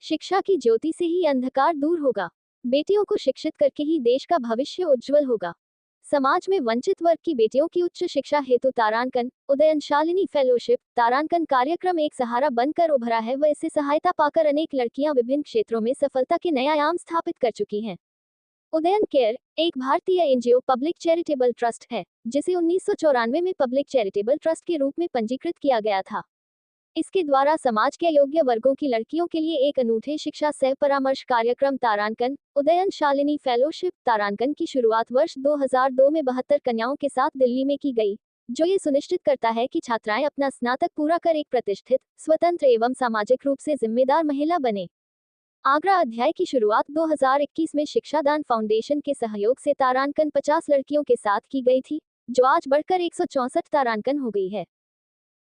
शिक्षा की ज्योति से ही अंधकार दूर होगा। बेटियों को शिक्षित करके ही देश का भविष्य उज्जवल होगा। समाज में वंचित वर्ग की बेटियों की उच्च शिक्षा हेतु तारांकन उदयन शालिनी फेलोशिप तारांकन कार्यक्रम एक सहारा बनकर उभरा है व इससे सहायता पाकर अनेक लड़कियां विभिन्न क्षेत्रों में सफलता के नए आयाम स्थापित कर चुकी हैं। उदयन केयर एक भारतीय एनजीओ पब्लिक चैरिटेबल ट्रस्ट है, जिसे 1994 में पब्लिक चैरिटेबल ट्रस्ट के रूप में पंजीकृत किया गया था। इसके द्वारा समाज के योग्य वर्गों की लड़कियों के लिए एक अनूठे शिक्षा सह परामर्श कार्यक्रम तारांकन उदयन शालिनी फेलोशिप तारांकन की शुरुआत वर्ष 2002 में 72 कन्याओं के साथ दिल्ली में की गई, जो ये सुनिश्चित करता है कि छात्राएं अपना स्नातक पूरा कर एक प्रतिष्ठित, स्वतंत्र एवं सामाजिक रूप से जिम्मेदार महिला बने। आगरा अध्याय की शुरुआत 2021 में शिक्षादान फाउंडेशन के सहयोग से तारांकन 50 लड़कियों के साथ की गई थी, जो आज बढ़कर 164 तारांकन हो गई है।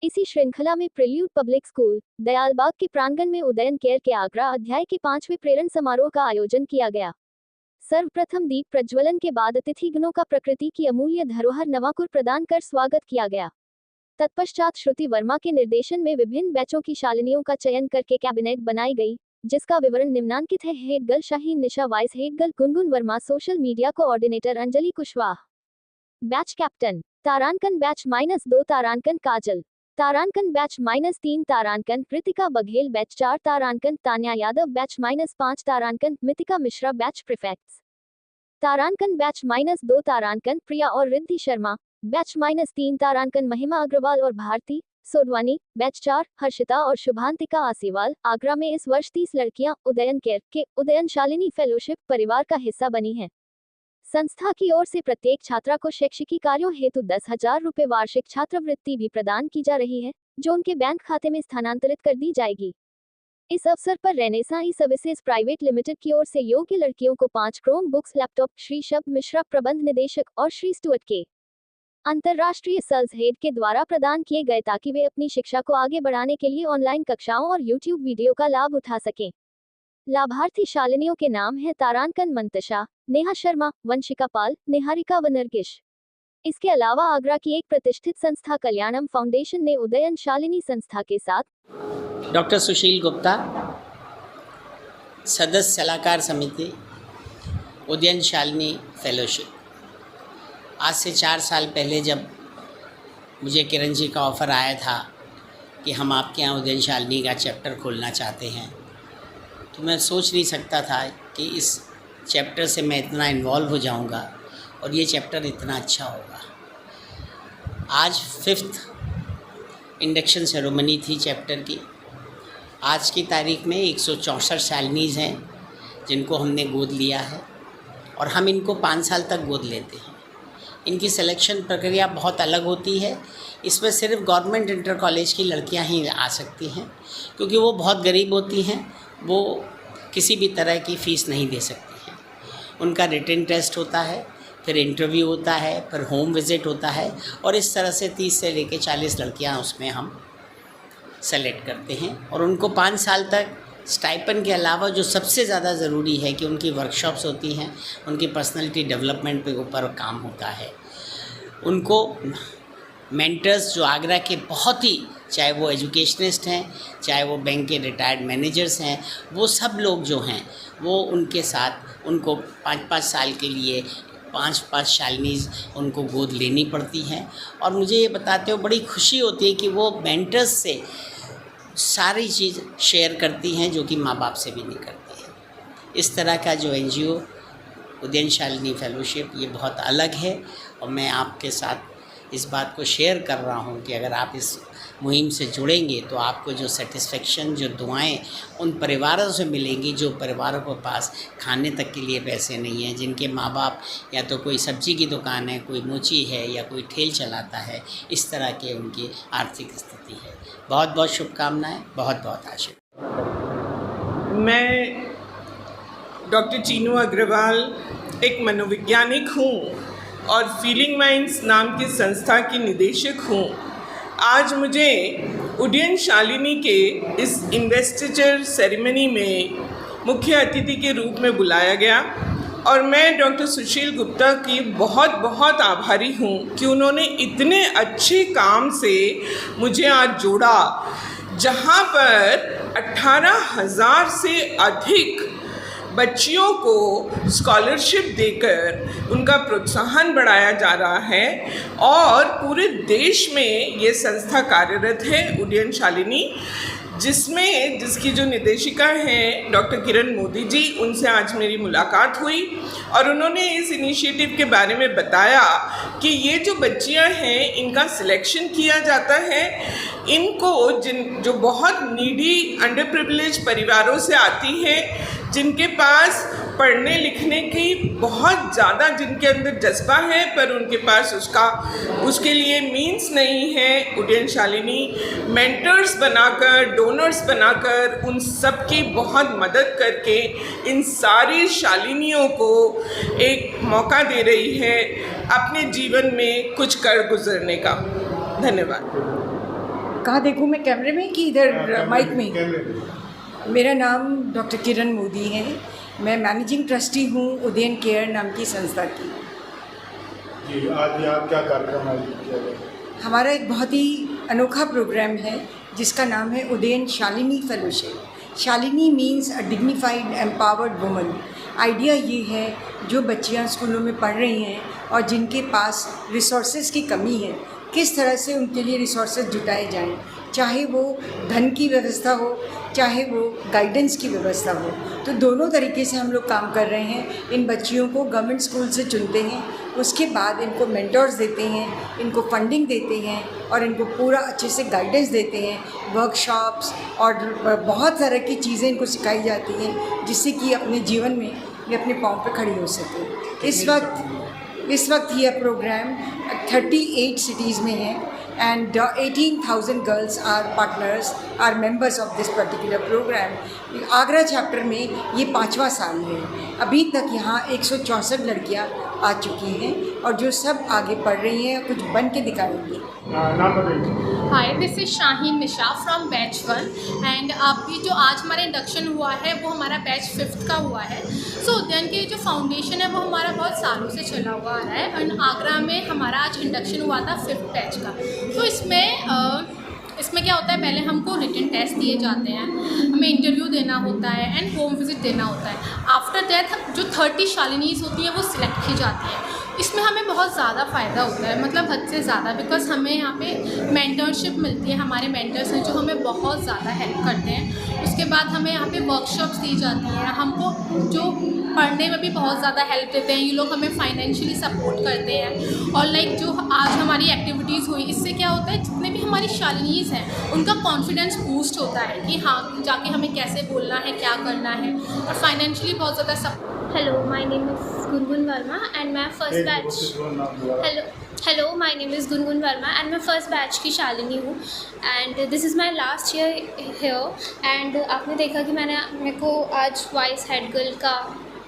इसी श्रृंखला में प्रिल्यूड पब्लिक स्कूल दयालबाग के प्रांगण में उदयन केयर के आगरा अध्याय के 5वें प्रेरण समारोह का आयोजन किया गया। सर्वप्रथम दीप प्रज्वलन के बाद अतिथिगणों का प्रकृति की अमूल्य धरोहर नवाकुर प्रदान कर स्वागत किया गया। तत्पश्चात श्रुति वर्मा के निर्देशन में विभिन्न बैचों की शालिनियों का चयन करके कैबिनेट बनाई गई, जिसका विवरण निम्नांकित है। Head girl Shaheen Nisha, vice head girl Gungun Verma, social media coordinator Anjali Kushwaha. Batch captain तारांकन बैच -2 तारांकन काजल, तारांकन बैच -3 तारांकन कृतिका बघेल, बैच 4 तारांकन तान्या यादव, बैच -5 तारांकन मितिका मिश्रा, बैच प्रीफेक्ट्स तारांकन बैच -2 तारांकन प्रिया और रिद्धि शर्मा, बैच -3 तारांकन महिमा अग्रवाल और भारती सोडवानी, बैच 4 हर्षिता और शुभांतिका आसीवाल। आगरा में इस वर्ष 30 लड़कियां उदयन केयर के उदयन शालिनी फेलोशिप परिवार का हिस्सा बनी हैं। संस्था की ओर से प्रत्येक छात्रा को शैक्षिकी कार्यों हेतु 10,000 रुपए वार्षिक छात्रवृत्ति भी प्रदान की जा रही है, जो उनके बैंक खाते में स्थानांतरित कर दी जाएगी। इस अवसर पर रेनेसा ई सर्विसेज प्राइवेट लिमिटेड की ओर से योग्य लड़कियों को 5 क्रोम बुक्स लैपटॉप श्री शब्द मिश्रा प्रबंध निदेशक और श्री स्टुअर्ट के अंतर्राष्ट्रीय सेल्स हेड के द्वारा प्रदान किए गए, ताकि वे अपनी शिक्षा को आगे बढ़ाने के लिए ऑनलाइन कक्षाओं और यूट्यूब वीडियो का लाभ उठा सकें। लाभार्थी शालिनियों के नाम है तारांकन मंतशा, नेहा शर्मा, वंशिका पाल, निहारिका व नरगिश। इसके अलावा आगरा की एक प्रतिष्ठित संस्था कल्याणम फाउंडेशन ने उदयन शालिनी संस्था के साथ डॉक्टर सुशील गुप्ता, सदस्य सलाहकार समिति, उदयन शालिनी फेलोशिप। आज से 4 साल पहले जब मुझे किरण जी का ऑफ़र आया था कि हम आपके यहाँ उदयन शालिनी का चैप्टर खोलना चाहते हैं, तो मैं सोच नहीं सकता था कि इस चैप्टर से मैं इतना इन्वॉल्व हो जाऊंगा और ये चैप्टर इतना अच्छा होगा। आज 5th इंडक्शन सेरेमनी थी चैप्टर की। आज की तारीख में 164 शालिनीज़ हैं जिनको हमने गोद लिया है और हम इनको 5 साल तक गोद लेते हैं। इनकी सिलेक्शन प्रक्रिया बहुत अलग होती है। इसमें सिर्फ गवर्नमेंट इंटर कॉलेज की लड़कियां ही आ सकती हैं, क्योंकि वो बहुत गरीब होती हैं, वो किसी भी तरह की फ़ीस नहीं दे सकती हैं। उनका रिटन टेस्ट होता है, फिर इंटरव्यू होता है, फिर होम विज़िट होता है और इस तरह से 30 से लेकर 40 लड़कियां उसमें हम सेलेक्ट करते हैं और उनको 5 साल तक स्टाइपेंड के अलावा जो सबसे ज़्यादा ज़रूरी है कि उनकी वर्कशॉप्स होती हैं, उनकी पर्सनालिटी डेवलपमेंट पे ऊपर काम होता है। उनको मेंटर्स जो आगरा के बहुत ही, चाहे वो एजुकेशनिस्ट हैं, चाहे वो बैंक के रिटायर्ड मैनेजर्स हैं, वो सब लोग जो हैं वो उनके साथ उनको 5-5 साल के लिए 5-5 शालिनीज़ उनको गोद लेनी पड़ती हैं। और मुझे ये बताते हुए बड़ी खुशी होती है कि वो मेंटर्स से सारी चीज़ शेयर करती हैं जो कि माँ बाप से भी नहीं करती हैं। इस तरह का जो एनजीओ उदयन शालिनी फेलोशिप, ये बहुत अलग है और मैं आपके साथ इस बात को शेयर कर रहा हूँ कि अगर आप इस मुहिम से जुड़ेंगे तो आपको जो सेटिस्फेक्शन, जो दुआएं उन परिवारों से मिलेंगी जो परिवारों के पास खाने तक के लिए पैसे नहीं हैं, जिनके माँ बाप या तो कोई सब्जी की दुकान है, कोई मोची है या कोई ठेल चलाता है, इस तरह के उनकी आर्थिक स्थिति है। बहुत बहुत शुभकामनाएं, बहुत बहुत आशीर्वाद। मैं डॉक्टर चीनू अग्रवाल एक मनोवैज्ञानिक हूँ और फीलिंग माइंड्स नाम की संस्था की निदेशक हूँ। आज मुझे उदयन शालिनी के इस इन्वेस्टिचर सेरेमनी में मुख्य अतिथि के रूप में बुलाया गया और मैं डॉक्टर सुशील गुप्ता की बहुत बहुत आभारी हूँ कि उन्होंने इतने अच्छे काम से मुझे आज जोड़ा, जहाँ पर 18,000 से अधिक बच्चियों को स्कॉलरशिप देकर उनका प्रोत्साहन बढ़ाया जा रहा है और पूरे देश में ये संस्था कार्यरत है उदयन शालिनी, जिसकी जो निदेशिका हैं डॉक्टर किरण मोदी जी, उनसे आज मेरी मुलाकात हुई और उन्होंने इस इनिशिएटिव के बारे में बताया कि ये जो बच्चियां हैं इनका सिलेक्शन किया जाता है, इनको जो बहुत नीडी अंडर प्रिविलेज परिवारों से आती हैं, जिनके पास पढ़ने लिखने की बहुत ज़्यादा जिनके अंदर जज्बा है पर उनके पास उसके लिए मीन्स नहीं है, उदयन शालिनी मेंटर्स बनाकर, डोनर्स बनाकर उन सब की बहुत मदद करके इन सारी शालिनियों को एक मौका दे रही है अपने जीवन में कुछ कर गुजरने का। धन्यवाद। कहाँ देखूँ मैं, कैमरे में कि इधर माइक में? मेरा नाम डॉक्टर किरण मोदी है। मैं मैनेजिंग ट्रस्टी हूँ उदयन केयर नाम की संस्था की। जी, आज यहाँ क्या कार्यक्रम आयोजित किया गया? हमारा एक बहुत ही अनोखा प्रोग्राम है जिसका नाम है उदयन शालिनी फेलोशिप। शालिनी मीन्स अ डिग्निफाइड एम्पावर्ड वुमन। आइडिया ये है, जो बच्चियाँ स्कूलों में पढ़ रही हैं और जिनके पास रिसोर्सेज की कमी है, किस तरह से उनके लिए रिसोर्सेज जुटाए जाएं, चाहे वो धन की व्यवस्था हो, चाहे वो गाइडेंस की व्यवस्था हो। तो दोनों तरीके से हम लोग काम कर रहे हैं। इन बच्चियों को गवर्नमेंट स्कूल से चुनते हैं, उसके बाद इनको मेंटर्स देते हैं, इनको फंडिंग देते हैं और इनको पूरा अच्छे से गाइडेंस देते हैं। वर्कशॉप्स और बहुत तरह की चीज़ें इनको सिखाई जाती हैं जिससे कि अपने जीवन में ये अपने पाँव पे खड़ी हो सके। इस वक्त यह प्रोग्राम 38 सिटीज़ में है and 18,000 girls are partners, are members of this particular program. Agra chapter में ये 5वां साल है। अभी तक यहाँ 164 लड़कियाँ आ चुकी हैं और जो सब आगे पढ़ रही हैं, कुछ बन के दिखाएंगी। नाम बताइए। Hi, this is Shaheen Nisha from batch 1 and अभी जो आज हमारा इंडक्शन हुआ है वो हमारा बैच 5th का हुआ है। सो उद्यान के जो फाउंडेशन है वो हमारा बहुत सालों से चला हुआ आ रहा है एंड आगरा में हमारा आज इंडक्शन हुआ था 5th बैच का। तो इसमें क्या होता है, पहले हमको रिटन टेस्ट दिए जाते हैं, हमें इंटरव्यू देना होता है एंड होम विजिट देना होता है। आफ्टर दैट जो 30 शालिनीज़ होती हैं वो सिलेक्ट की जाती हैं। इसमें हमें बहुत ज़्यादा फ़ायदा होता है, मतलब हद से ज़्यादा, बिकॉज हमें यहाँ पे मेंटरशिप मिलती है। हमारे मेंटर्स हैं जो हमें बहुत ज़्यादा हेल्प करते हैं। उसके बाद हमें यहाँ पे वर्कशॉप्स दी जाती हैं, हमको जो पढ़ने में भी बहुत ज़्यादा हेल्प देते हैं। ये लोग हमें फाइनेंशियली सपोर्ट करते हैं और लाइक जो आज हमारी एक्टिविटीज़ हुई, इससे क्या होता है, जितने भी हमारी शालिनीज़ हैं उनका कॉन्फिडेंस बूस्ट होता है कि हाँ, जाके हमें कैसे बोलना है, क्या करना है, और फाइनेंशियली बहुत ज़्यादा support. Hello, my name is Gungun Verma and मैं first batch. Hello, my name is Gungun Verma and मैं first batch की शालिनी हूँ and this is my last year here and आपने देखा कि मेरे को आज वाइस हेड गर्ल का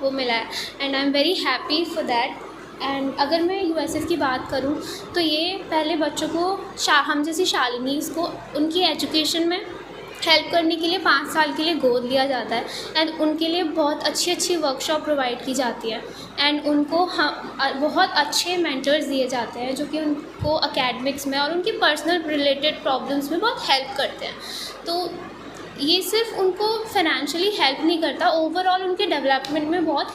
वो मिला है and I'm very happy for that. And अगर मैं यूएसएफ की बात करूँ तो ये पहले बच्चों को हम जैसी शालिनीज़ को उनकी एजुकेशन में हेल्प करने के लिए 5 साल के लिए गोद लिया जाता है एंड उनके लिए बहुत अच्छी वर्कशॉप प्रोवाइड की जाती है एंड उनको बहुत अच्छे मेंटर्स दिए जाते हैं जो कि उनको एकेडमिक्स में और उनकी पर्सनल रिलेटेड प्रॉब्लम्स में बहुत हेल्प करते हैं। तो ये सिर्फ उनको फाइनेंशियली हेल्प नहीं करता, ओवरऑल उनके डेवलपमेंट में बहुत